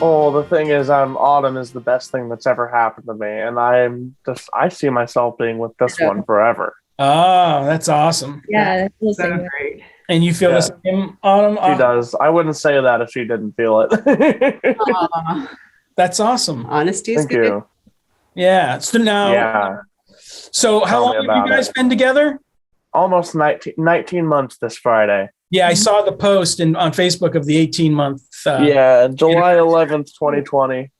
Oh, the thing is, Autumn is the best thing that's ever happened to me, and I see myself being with this one forever. Oh, that's awesome. Yeah, I feel the So same way. great. And you feel the Yeah. same, Autumn? She does. I wouldn't say that if she didn't feel it. Aw, That's awesome. honesty is Thank good. you. Yeah. So now, Yeah, so how tell long me have you about guys it. been together? Almost 19 months this Friday. Yeah, I saw the post on Facebook of the 18-month. Yeah, July 11th, 2020.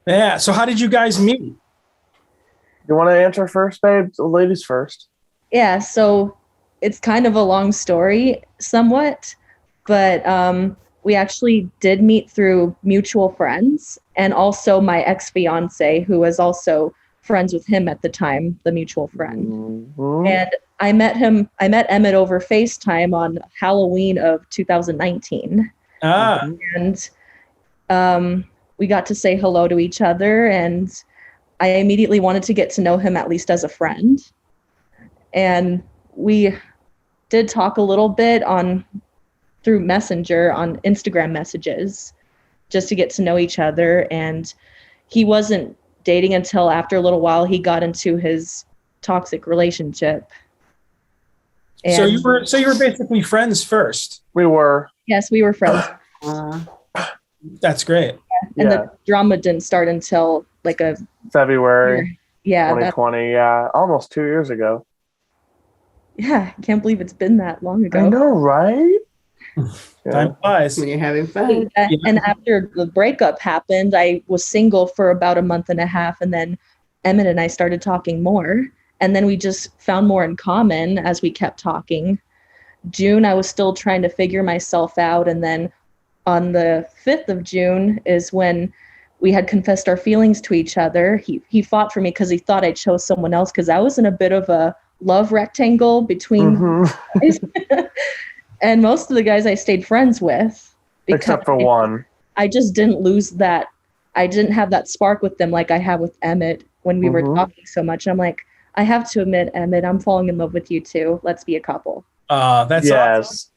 Yeah. So how did you guys meet? You want to answer first, babe? The ladies first. Yeah, so it's kind of a long story somewhat, but we actually did meet through mutual friends and also my ex-fiance who was also friends with him at the time, the mutual friend. Mhm. And I met Emmett over FaceTime on Halloween of 2019. Ah, And we got to say hello to each other, and I immediately wanted to get to know him at least as a friend. And we did talk a little bit through Messenger on Instagram messages just to get to know each other. And he wasn't dating until after a little while he got into his toxic relationship. so And you were basically friends first. We were. yes, we were friends. Uh, That's great. And Yeah. the drama didn't start until like a February yeah, 2020. Yeah, almost 2 years ago. I can't believe it's been that long ago. I know, right? Yeah. Time flies. when you're having fun. And after the breakup happened, I was single for about a month and a half, and then Emmett and I started talking more, and then we just found more in common as we kept talking. June, I was still trying to figure myself out, and then on the 5th of June is when we had confessed our feelings to each other. He fought for me because he thought I chose someone else because I was in a bit of a love rectangle between Mhm. guys. And most of the guys I stayed friends with, because Except for one. I just didn't lose that. I didn't have that spark with them like I have with Emmett when we were Mhm. talking so much. And I'm like, I have to admit, Emmett, I'm falling in love with you too. Let's be a couple. That's awesome. Yes.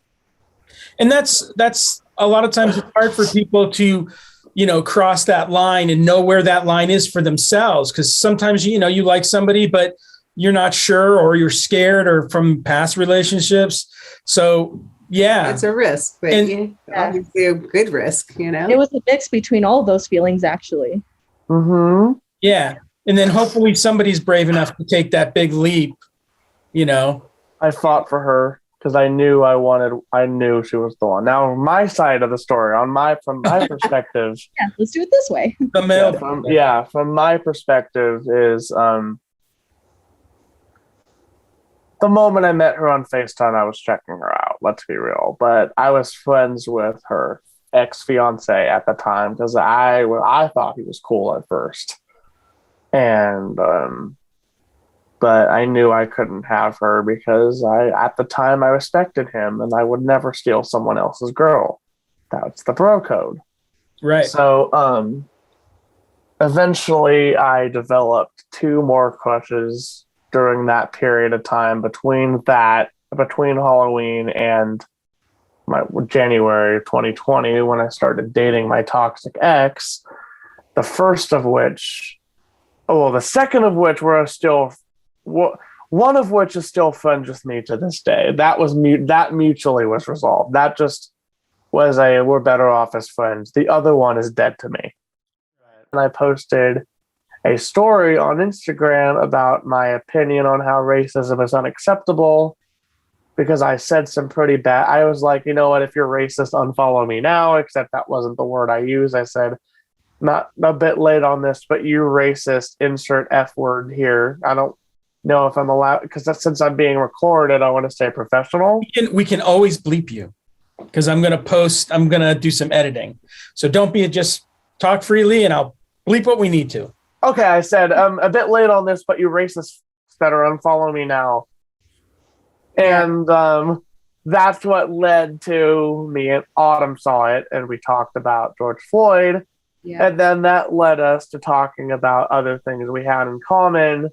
And that's a lot of times it's hard for people to, cross that line and know where that line is for themselves. Because sometimes, you like somebody, but you're not sure, or you're scared, or from past relationships. So, yeah. It's a risk, but obviously a good risk, It was a mix between all of those feelings, actually. Mm-hmm. Yeah. And then hopefully somebody's brave enough to take that big leap, I fought for her because I knew she was the one. Now, my side of the story, from my perspective, Yeah, let's do it this way. The male. from my perspective is the moment I met her on FaceTime, I was checking her out. Let's be real, but I was friends with her ex-fiance at the time because I thought he was cool at first, and but I knew I couldn't have her because at the time I respected him and I would never steal someone else's girl. That's the bro code. Right. So eventually I developed two more crushes during that period of time between Halloween and my January 2020 when I started dating my toxic ex. The second of which we're still, one of which is still friends with me to this day. That mutually was resolved. That just was we're better off as friends. The other one is dead to me. And I posted a story on Instagram about my opinion on how racism is unacceptable because I said some pretty bad. I was like, you know what? If you're racist, unfollow me now. Except that wasn't the word I used. I said, not a bit late on this, but you racist. Insert F word here. I don't know if I'm allowed because since I'm being recorded, I want to stay professional. We can always bleep you because I'm going to do some editing. So just talk freely and I'll bleep what we need to. Okay, I said, a bit late on this, but you racists better unfollow me now. And that's what led to me and Autumn saw it, and we talked about George Floyd. Yeah. And then that led us to talking about other things we had in common.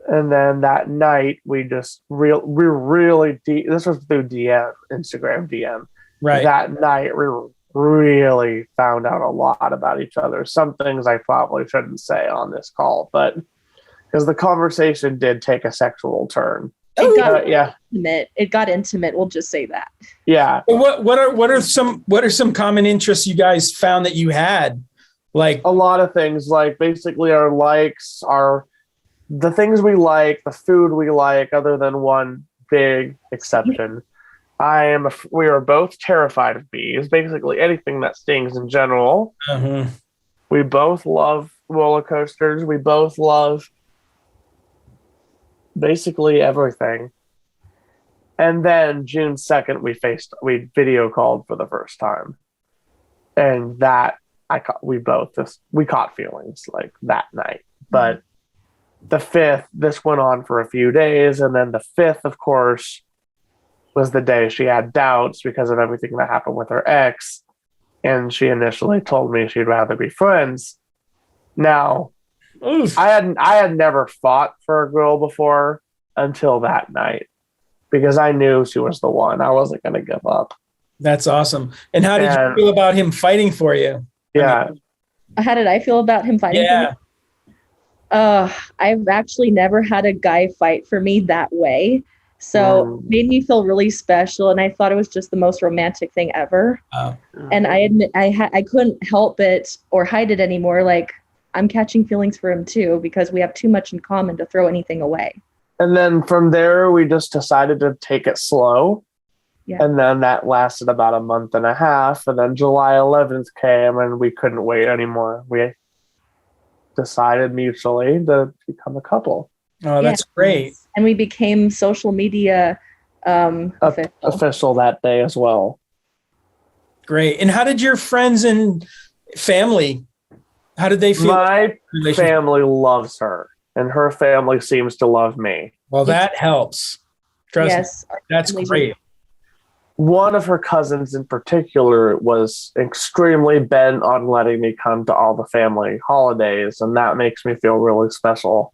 And then that night, we really deep. This was through DM, Instagram DM. Right. That night, we really found out a lot about each other. Some things I probably shouldn't say on this call, but because the conversation did take a sexual turn. It got Yeah. intimate. It got intimate. We'll just say that. Yeah. What are some common interests you guys found that you had? Like A lot of things, like basically our likes, the things we like, the food we like, other than one big exception. We are both terrified of bees, basically anything that stings in general. uh We both love roller coasters. We both love basically everything. And then June 2nd, we video called for the first time. And that we caught feelings like that night. But the 5th, this went on for a few days. And then the 5th, of course, was the day she had doubts because of everything that happened with her ex. And she initially told me she'd rather be friends. Now, oof. I had never fought for a girl before until that night because I knew she was the one. I wasn't going to give up. That's awesome. And how did you feel about him fighting for you? Yeah. How did I feel about him fighting for me? I've actually never had a guy fight for me that way. So it made me feel really special, and I thought it was just the most romantic thing ever. And I admit I couldn't help it or hide it anymore. Like, I'm catching feelings for him too because we have too much in common to throw anything away. And then from there, we just decided to take it slow. Yeah. And then that lasted about a month and a half. And then July 11th came and we couldn't wait anymore. We decided mutually to become a couple. Oh, that's great. And we became social media official that day as well. Great. And how did your friends and family, how did they feel? My family loves her, and her family seems to love me. Well, that helps. Trust me. That's great. One of her cousins in particular was extremely bent on letting me come to all the family holidays, and that makes me feel really special.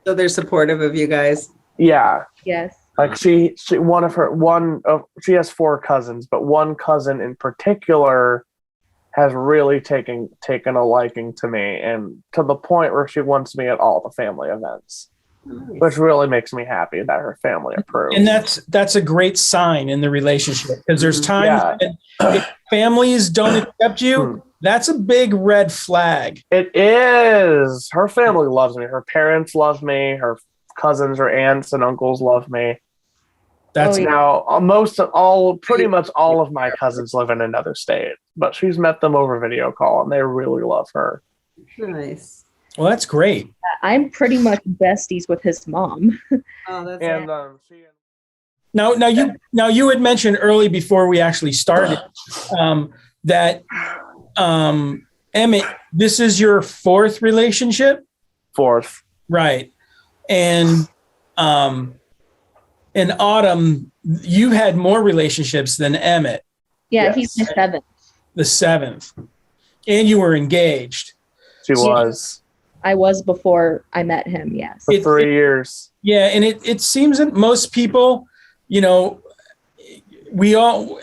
So they're supportive of you guys. Yeah. Yes. Like she has 4 cousins, but one cousin in particular has really taken a liking to me, and to the point where she wants me at all the family events. Nice. Which really makes me happy that her family approves. And that's a great sign in the relationship, because there's times if families don't accept you, that's a big red flag. It is. Her family loves me. Her parents love me. Her cousins, her aunts and uncles love me. That's now pretty much all of my cousins live in another state, but she's met them over video call and they really love her. Nice. Well, that's great. I'm pretty much besties with his mom. Oh, that's and now you had mentioned early before we actually started that Emmett, this is your 4th relationship? 4th. Right. And in Autumn, you had more relationships than Emmett. Yeah, Yes. he's my 7th. The 7th. And you were engaged. She was. I was before I met him, yes. For 3 years. Yeah, and it seems that most people,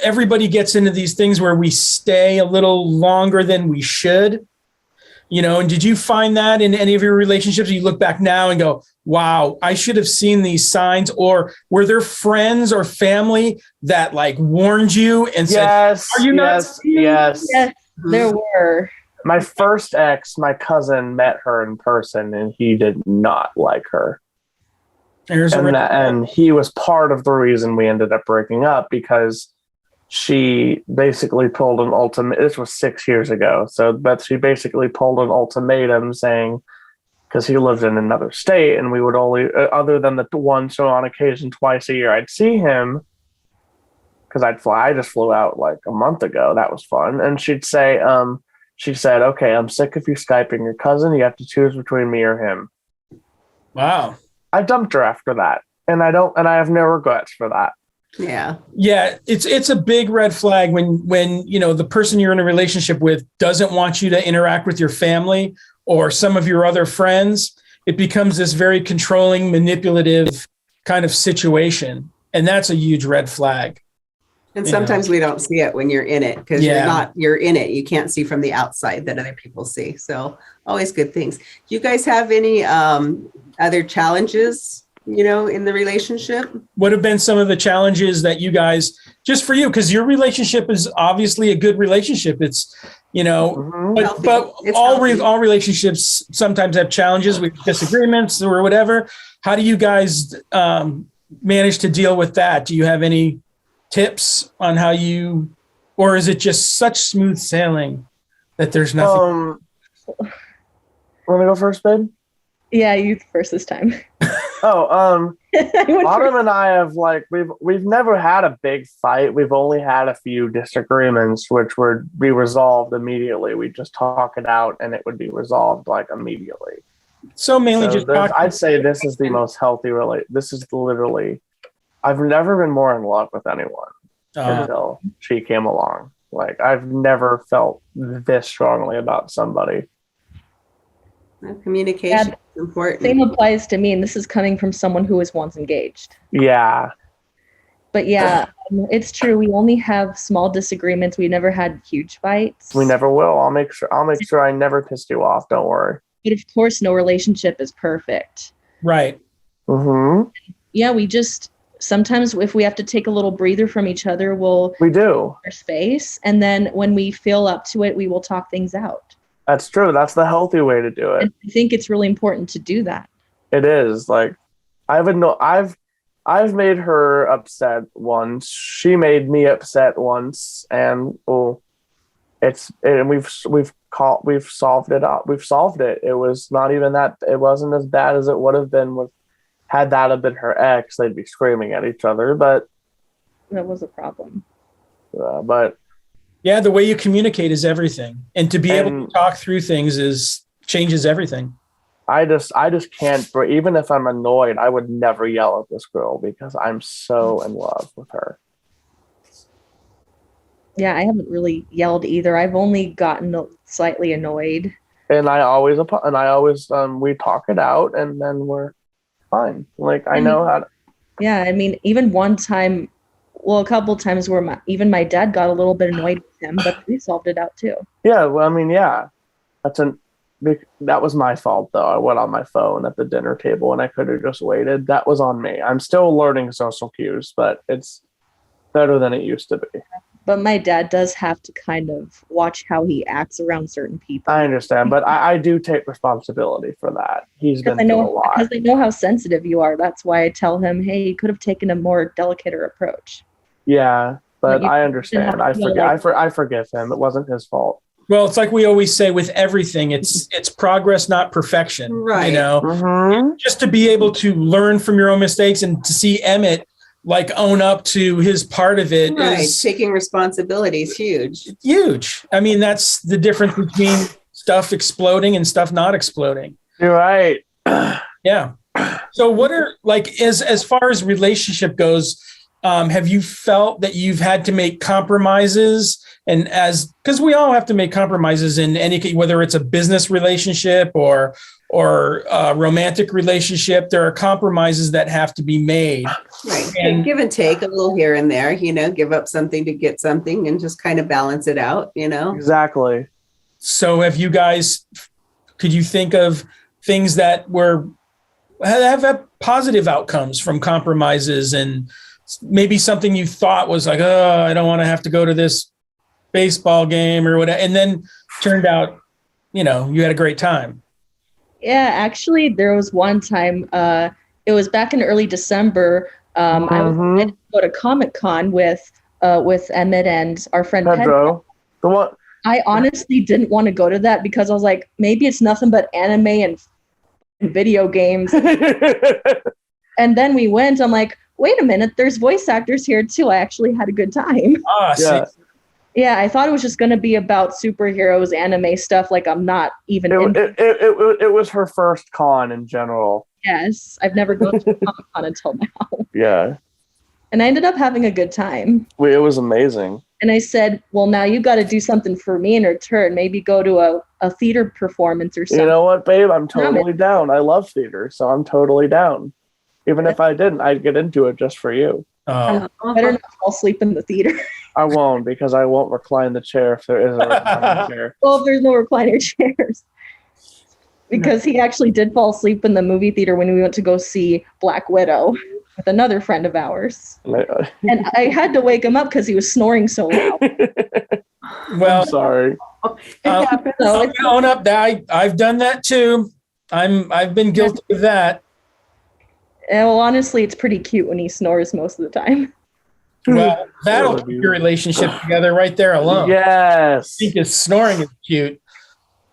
everybody gets into these things where we stay a little longer than we should. And did you find that in any of your relationships? You look back now and go, wow, I should have seen these signs. Or were there friends or family that warned you and said, are you not seeing? Yes, there were. My first ex, my cousin met her in person and he did not like her. And he was part of the reason we ended up breaking up, because she basically pulled an ultimatum. This was 6 years ago. But she basically pulled an ultimatum saying, because he lived in another state and we would only, other than the one show on occasion twice a year, I'd see him because I just flew out like a month ago. That was fun. And she said, okay, I'm sick of you Skyping your cousin. You have to choose between me or him. Wow. I dumped her after that. And I have no regrets for that. Yeah. Yeah. It's a big red flag when the person you're in a relationship with doesn't want you to interact with your family or some of your other friends. It becomes this very controlling, manipulative kind of situation. And that's a huge red flag. And you know. sometimes we don't see it when you're in it because Yeah. you're in it. You can't see from the outside that other people see. So always good things. Do you guys have any other challenges, in the relationship? What have been some of the challenges that you guys, just for you, because your relationship is obviously a good relationship. It's, Mhm. but, Healthy. but It's all healthy. all relationships sometimes have challenges with disagreements or whatever. How do you guys manage to deal with that? Do you have any tips on how you, or is it just such smooth sailing that there's nothing? Want to go first, babe? Yeah, you first this time. Oh, I went Autumn first. and I have we've never had a big fight. We've only had a few disagreements, which would be resolved immediately. We just talk it out, and it would be resolved like immediately. So mainly So just I'd say this is the most healthy This is literally. I've never been more in love with anyone until she came along. Like I've never felt this strongly about somebody. Communication is important. Same applies to me, and this is coming from someone who was once engaged. Yeah. But yeah, it's true. We only have small disagreements. We never had huge fights. We never will. I'll make sure I never pissed you off. Don't worry. But of course, no relationship is perfect. right. Mm-hmm. Yeah, we just sometimes if we have to take a little breather from each other, we'll We do. our space, and then when we feel up to it, we will talk things out. That's true. That's the healthy way to do it. And I think it's really important to do that. It is. Like I've made her upset once. She made me upset once, and we've solved it up. We've solved it. It was not even that. It wasn't as bad as it would have been had that have been her ex. They'd be screaming at each other, but That was a problem. but Yeah, the way you communicate is everything. And to be able to talk through things changes everything. I just can't. Even if I'm annoyed, I would never yell at this girl because I'm so in love with her. Yeah, I haven't really yelled either. I've only gotten slightly annoyed. And I always we talk it out, and then we're fine. Like I know how to. Yeah, I mean, even one time, well, a couple times where even my dad got a little bit annoyed with him, but we solved it out too. Yeah, well, I mean, yeah, that was my fault though. I went on my phone at the dinner table, and I could have just waited. That was on me. I'm still learning social cues, but it's better than it used to be. But my dad does have to kind of watch how he acts around certain people. I understand, but I do take responsibility for that. He's been through a lot. Because I know how sensitive you are. That's why I tell him, hey, you could have taken a more delicater approach. Yeah, but But I understand. I forgive him. It wasn't his fault. Well, it's like we always say with everything, it's progress, not perfection. Right. Mm-hmm. Just to be able to learn from your own mistakes and to see Emmett like own up to his part of it Right. is Taking responsibility is huge. huge. I mean, that's the difference between stuff exploding and stuff not exploding. You're right. Yeah. So what are like as far as relationship goes, have you felt that you've had to make compromises? And because we all have to make compromises in any, whether it's a business relationship or a romantic relationship, there are compromises that have to be made. Right. And give and take a little here and there, give up something to get something and just kind of balance it out, Exactly. so could you think of things that have had positive outcomes from compromises, and maybe something you thought was like, oh, I don't want to have to go to this baseball game or whatever, and then turned out, you had a great time? Yeah, actually, there was one time, it was back in early December. I was to go to Comic-Con with Emmett and our friend Pedro. The one. I honestly didn't want to go to that because I was like, maybe it's nothing but anime and video games. And then we went. I'm like, wait a minute, there's voice actors here too. I actually had a good time. Yeah. Yeah, I thought it was just going to be about superheroes, anime stuff. Like I'm not even. It was her first con in general. Yes, I've never gone to a Comic-Con until now. Yeah. And I ended up having a good time. It was amazing. And I said, well, now you got to do something for me in return. Maybe go to a theater performance or something. You know what, babe? I'm totally down. I love theater, so I'm totally down. Even if I didn't, I'd get into it just for you. Oh, Better not fall asleep in the theater. I won't, because I won't recline the chair if there is a reclining chair. Well, if there's no recliner chairs. Because he actually did fall asleep in the movie theater when we went to go see Black Widow with another friend of ours. And I had to wake him up because he was snoring so loud. well, I'm sorry. No, I'll it's- own up that I've done that too. I've been guilty of that. well, honestly, it's pretty cute when he snores most of the time. Well, that'll Really keep your relationship together right there alone. Yes. I think his snoring is cute.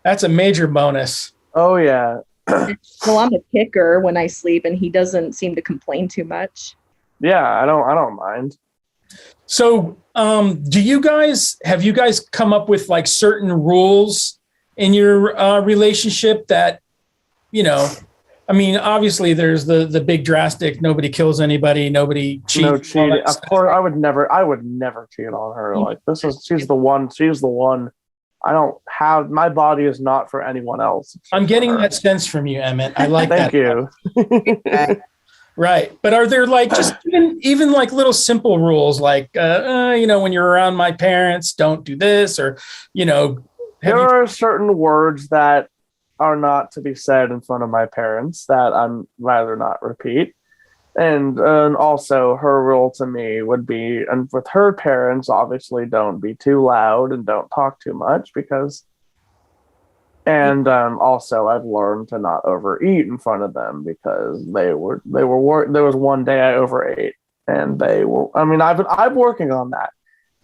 That's a major bonus. Oh yeah. Well, I'm a kicker when I sleep, and he doesn't seem to complain too much. Yeah, I don't mind. So, have you guys come up with like certain rules in your relationship that, I mean, obviously there's the big drastic, nobody kills anybody, nobody cheats. No all cheating. that Of stuff. course, I would never cheat on her. Like she's the one. I don't have, my body is not for anyone else. I'm getting that sense from you, Emmett. I like that. Thank you. Right. But are there like just even like little simple rules like, when you're around my parents, don't do this, or, There are certain words that are not to be said in front of my parents that I'm rather not repeat. And also her rule to me would be, and with her parents, obviously don't be too loud and don't talk too much and also I've learned to not overeat in front of them because there was one day I overate and I'm working on that.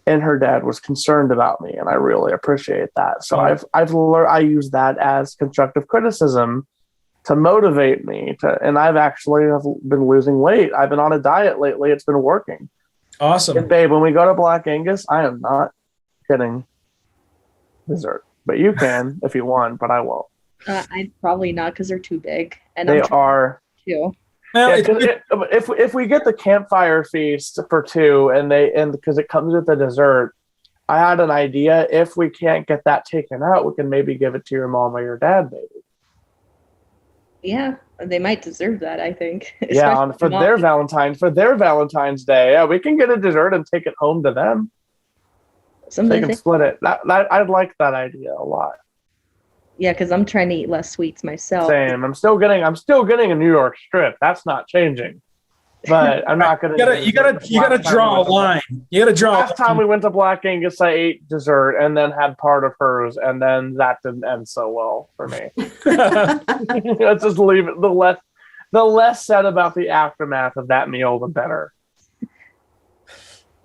And her dad was concerned about me, and I really appreciate that. So I've learned, I use that as constructive criticism to motivate me and I've actually been losing weight. I've been on a diet lately. It's been working. Awesome. And babe, when we go to Black Angus, I am not getting dessert, but you can if you want, but I won't. I'm probably not because they're too big. And They I'm are. too. Well, Yeah, if we get the campfire feast for two and because it comes with the dessert, I had an idea. If we can't get that taken out, we can maybe give it to your mom or your dad, maybe. Yeah, they might deserve that, I think. Yeah, Especially for their Valentine's Day. Yeah, we can get a dessert and take it home to them. some of They the can things, split it. That I'd like that idea a lot. yeah, because I'm trying to eat less sweets myself. Same. I'm still getting a New York strip. That's not changing. But I'm not gonna. you gotta draw a line. You gotta draw. Last time we went to Black Angus, I ate dessert and then had part of hers, and then that didn't end so well for me. Let's just leave it. The less said about the aftermath of that meal, the better.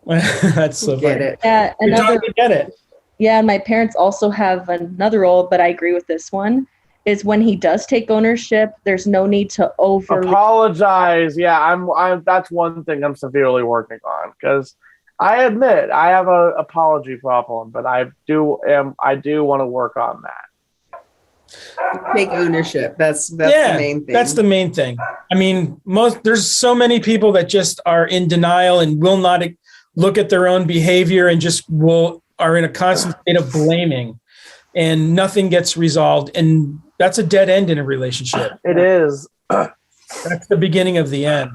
That's so Get funny. it. Yeah, You're another. trying to get it. Yeah, and my parents also have another rule, but I agree with this one. Is when he does take ownership, there's no need to Apologize. Yeah, I'm. That's one thing I'm severely working on because I admit I have a apology problem, but I do want to work on that. Take ownership. That's the main thing. That's the main thing. I mean, there's so many people that just are in denial and will not look at their own behavior and just are in a constant state of blaming, and nothing gets resolved. And that's a dead end in a relationship. It is That's the beginning of the end.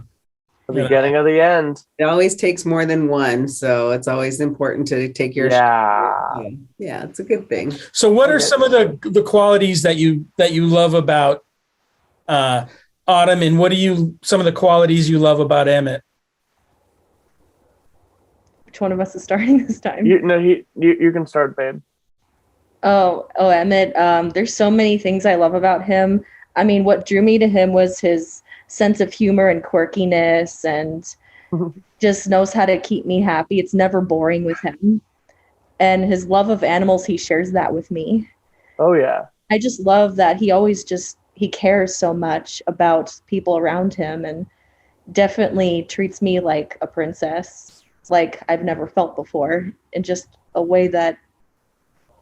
the beginning of the end. It always takes more than one, so it's always important to take your Yeah. yeah, it's a good thing. So what are some of the qualities that you love about Autumn, and what are some of the qualities you love about Emmett? Which one of us is starting this time? You can start, babe. Oh, Emmett. There's so many things I love about him. I mean, what drew me to him was his sense of humor and quirkiness, and just knows how to keep me happy. It's never boring with him. And his love of animals, he shares that with me. Oh yeah. I just love that he cares so much about people around him, and definitely treats me like a princess, like I've never felt before, in just a way that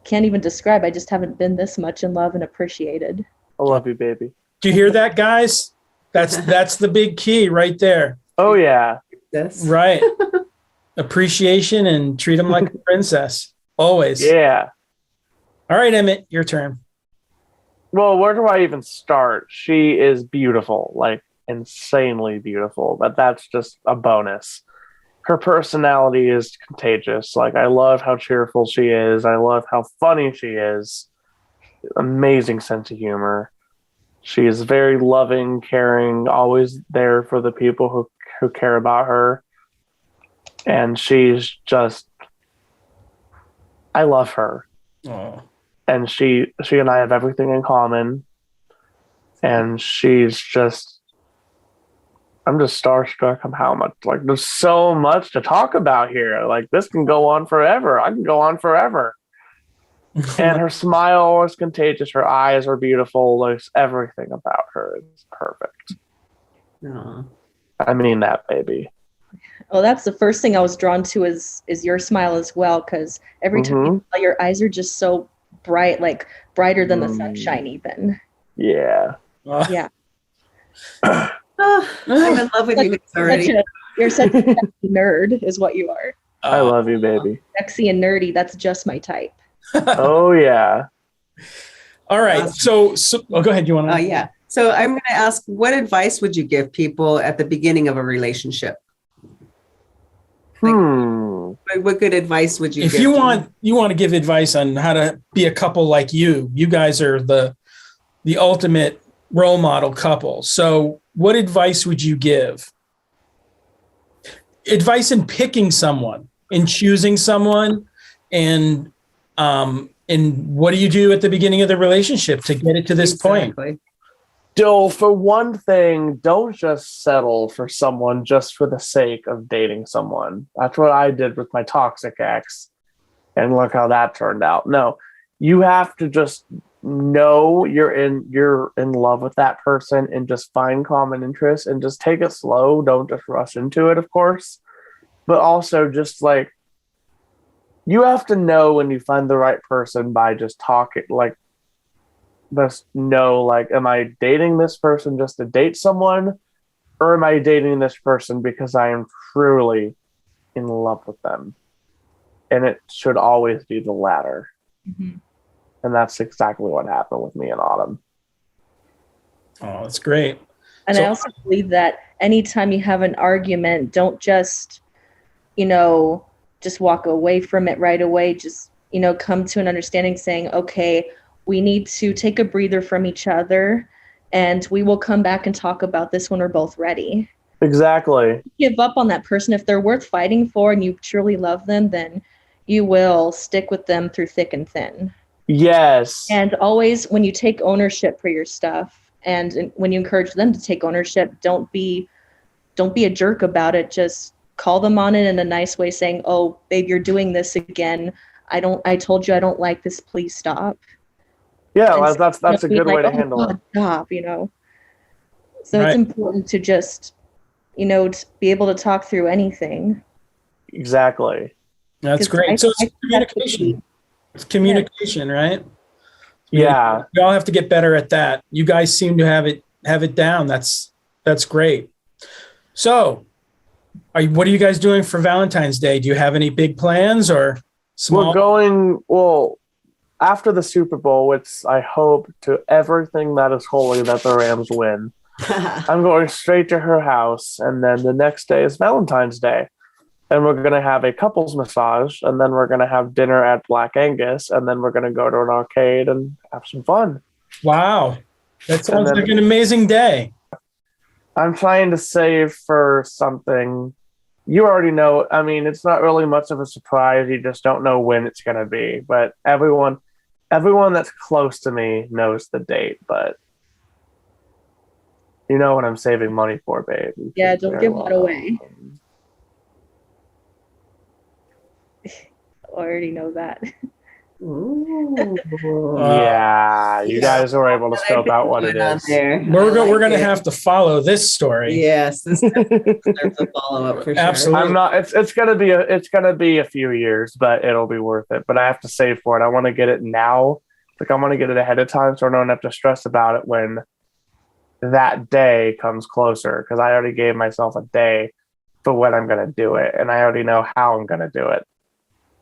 can't even describe. I just haven't been this much in love and appreciated. I love you, baby. Do you hear that, guys? That's the big key right there. Oh yeah. Yes. Right. Appreciation and treat them like a princess. Always. Yeah. All right, Emmett, your turn. Well, where do I even start? She is beautiful, like insanely beautiful, but that's just a bonus. her personality is contagious. Like, I love how cheerful she is. I love how funny she is. Amazing sense of humor. She is very loving, caring, always there for the people who care about her. And she's just, I love her. Oh. And she and I have everything in common. And she's just, I'm just starstruck of how much, like, there's so much to talk about here. Like, this can go on forever. I can go on forever. And her smile is contagious. Her eyes are beautiful. There's everything about her is perfect. Aw. I mean that, baby. Well, that's the first thing I was drawn to is your smile as well, because every time you smile, your eyes are just so bright, like brighter than the sunshine even. Yeah. Yeah. Oh, I'm in love with you guys already. You're such a sexy nerd is what you are. I love you, baby. Sexy and nerdy, that's just my type. Oh, yeah. All right. So go ahead. You want to? Oh, yeah. So I'm going to ask, what advice would you give people at the beginning of a relationship? What good advice would you give? If you want to give advice on how to be a couple like you guys are the ultimate role model couple. So what advice would you give? Advice in picking someone, in choosing someone, and what do you do at the beginning of the relationship to get it to this point? So, for one thing, don't just settle for someone just for the sake of dating someone. That's what I did with my toxic ex. And look how that turned out. No, you have to just know you're in love with that person and just find common interests and just take it slow. Don't just rush into it, of course. But also just like, you have to know when you find the right person by just talking, like, just know, like, am I dating this person just to date someone, or am I dating this person because I am truly in love with them? And it should always be the latter. Mm-hmm. And that's exactly what happened with me and Autumn. Oh, that's great. And I also believe that anytime you have an argument, don't just, just walk away from it right away. Just, come to an understanding saying, okay, we need to take a breather from each other, and we will come back and talk about this when we're both ready. Exactly. Give up on that person. If they're worth fighting for and you truly love them, then you will stick with them through thick and thin. Yes. And always, when you take ownership for your stuff, and when you encourage them to take ownership, don't be a jerk about it. Just call them on it in a nice way, saying, "Oh, babe, you're doing this again. I told you I don't like this. Please stop." Yeah, And that's a good way to handle it. Stop, So It's important to just, to be able to talk through anything. Exactly. That's great. So it's communication. It's communication, right? Yeah. We all have to get better at that. You guys seem to have it down. That's great. So, what are you guys doing for Valentine's Day? Do you have any big plans or small? We're going, after the Super Bowl, which I hope to everything that is holy that the Rams win. I'm going straight to her house, and then the next day is Valentine's Day. And we're going to have a couples massage, and then we're going to have dinner at Black Angus, and then we're going to go to an arcade and have some fun. Wow. That sounds like an amazing day. I'm trying to save for something. You already know. I mean, it's not really much of a surprise. You just don't know when it's going to be. But everyone that's close to me knows the date. But you know what I'm saving money for, babe. Yeah, don't give that away. I already know that. Ooh. Yeah, you guys were able to scope out what it is. We're going to have to follow this story. Yes, this deserves a follow-up for sure. Absolutely. I'm not. It's gonna be a few years, but it'll be worth it. But I have to save for it. I want to get it now. Like, I want to get it ahead of time, so I don't have to stress about it when that day comes closer. Because I already gave myself a day for when I'm gonna do it, and I already know how I'm gonna do it.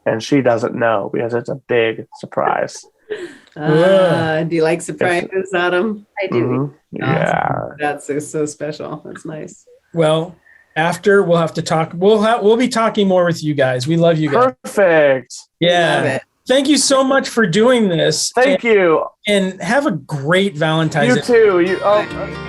And she doesn't know because it's a big surprise. Do you like surprises, Autumm? I do. Mm-hmm. Yeah. That's so special. That's nice. Well, after we'll have to talk. We'll be talking more with you guys. We love you guys. Perfect. Yeah. Love it. Thank you so much for doing this. Thank you. And have a great Valentine's You Day. too.